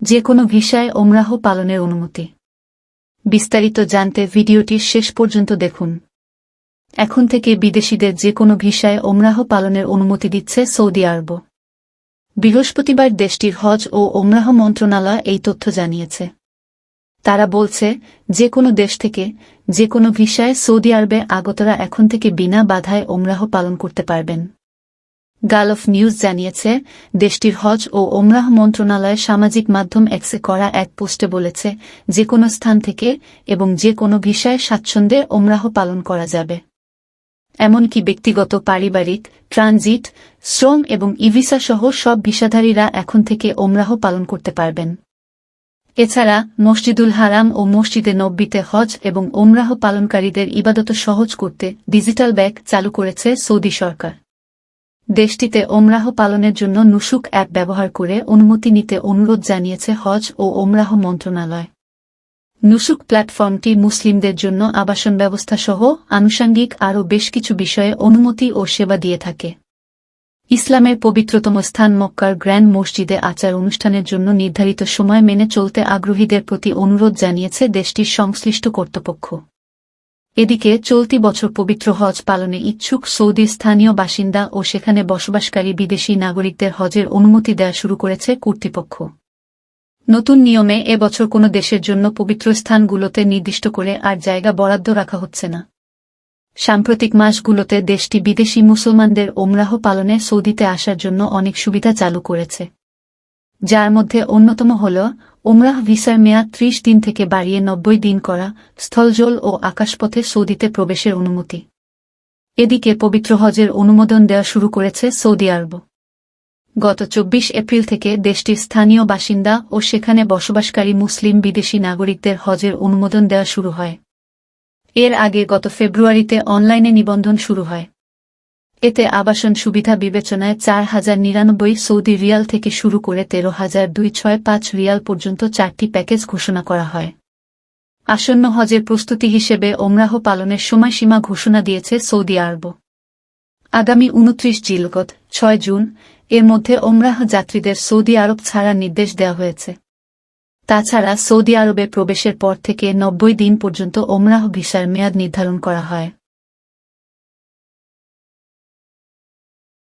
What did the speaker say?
যে কোনো ভিসায় ওমরাহ পালনের অনুমতি। বিস্তারিত জানতে ভিডিওটির শেষ পর্যন্ত দেখুন। এখন থেকে বিদেশিদের যে কোনো ভিসায় ওমরাহ পালনের অনুমতি দিচ্ছে সৌদি আরব। বৃহস্পতিবার দেশটির হজ ও ওমরাহ মন্ত্রণালয় এই তথ্য জানিয়েছে। তারা বলছে, যে কোনো দেশ থেকে যে কোনো ভিসায় সৌদি আরবে আগতরা এখন থেকে বিনা বাধায় ওমরাহ পালন করতে পারবেন। গালফ নিউজ জানিয়েছে, দেশটির হজ ও ওমরাহ মন্ত্রণালয় সামাজিক মাধ্যম এক্সে করা এক পোস্টে বলেছে, যে কোনো স্থান থেকে এবং যে কোনো ভিসায় স্বাচ্ছন্দ্যে ওমরাহ পালন করা যাবে। এমনকি ব্যক্তিগত, পারিবারিক, ট্রানজিট, শ্রম এবং ইভিসা সহ সব ভিসাধারীরা এখন থেকে ওমরাহ পালন করতে পারবেন। এছাড়া মসজিদুল হারাম ও মসজিদে নববীতে হজ এবং ওমরাহ পালনকারীদের ইবাদত সহজ করতে ডিজিটাল ব্যাগ চালু করেছে সৌদি সরকার। দেশটিতে ওমরাহ পালনের জন্য নুসুক অ্যাপ ব্যবহার করে অনুমতি নিতে অনুরোধ জানিয়েছে হজ ও ওমরাহ মন্ত্রণালয়। নুসুক প্ল্যাটফর্মটি মুসলিমদের জন্য আবাসন ব্যবস্থা সহ আনুষঙ্গিক আরও বেশ কিছু বিষয়ে অনুমতি ও সেবা দিয়ে থাকে। ইসলামের পবিত্রতম স্থান মক্কার গ্র্যান্ড মসজিদে আচার অনুষ্ঠানের জন্য নির্ধারিত সময় মেনে চলতে আগ্রহীদের প্রতি অনুরোধ জানিয়েছে দেশটির সংশ্লিষ্ট কর্তৃপক্ষ। এদিকে চলতি বছর পবিত্র হজ পালনে ইচ্ছুক সৌদির স্থানীয় বাসিন্দা ও সেখানে বসবাসকারী বিদেশি নাগরিকদের হজের অনুমতি দেওয়া শুরু করেছে কর্তৃপক্ষ। নতুন নিয়মে এবছর কোনো দেশের জন্য পবিত্র স্থানগুলোতে নির্দিষ্ট করে আর জায়গা বরাদ্দ রাখা হচ্ছে না। সাম্প্রতিক মাসগুলোতে দেশটি বিদেশি মুসলমানদের ওমরাহ পালনে সৌদিতে আসার জন্য অনেক সুবিধা চালু করেছে, যার মধ্যে অন্যতম হল ওমরাহ ভিসার মেয়াদ 30 দিন থেকে বাড়িয়ে 90 দিন করা, স্থলজল ও আকাশপথে সৌদিতে প্রবেশের অনুমতি। এদিকে পবিত্র হজের অনুমোদন দেওয়া শুরু করেছে সৌদি আরব। গত 24 এপ্রিল থেকে দেশটির স্থানীয় বাসিন্দা ও সেখানে বসবাসকারী মুসলিম বিদেশি নাগরিকদের হজের অনুমোদন দেওয়া শুরু হয়। এর আগে গত ফেব্রুয়ারিতে অনলাইনে নিবন্ধন শুরু হয়। এতে আবাসন সুবিধা বিবেচনায় 4099 সৌদি রিয়াল থেকে শুরু করে 13,265 রিয়াল পর্যন্ত 4টি প্যাকেজ ঘোষণা করা হয়। আসন্ন হজের প্রস্তুতি হিসেবে ওমরাহ পালনের সময়সীমা ঘোষণা দিয়েছে সৌদি আরব। আগামী 29 জিলকদ 6 জুন এর মধ্যে ওমরাহ যাত্রীদের সৌদি আরব ছাড়ার নির্দেশ দেওয়া হয়েছে। তাছাড়া সৌদি আরবে প্রবেশের পর থেকে 90 দিন পর্যন্ত ওমরাহ ভিসার মেয়াদ নির্ধারণ করা হয়।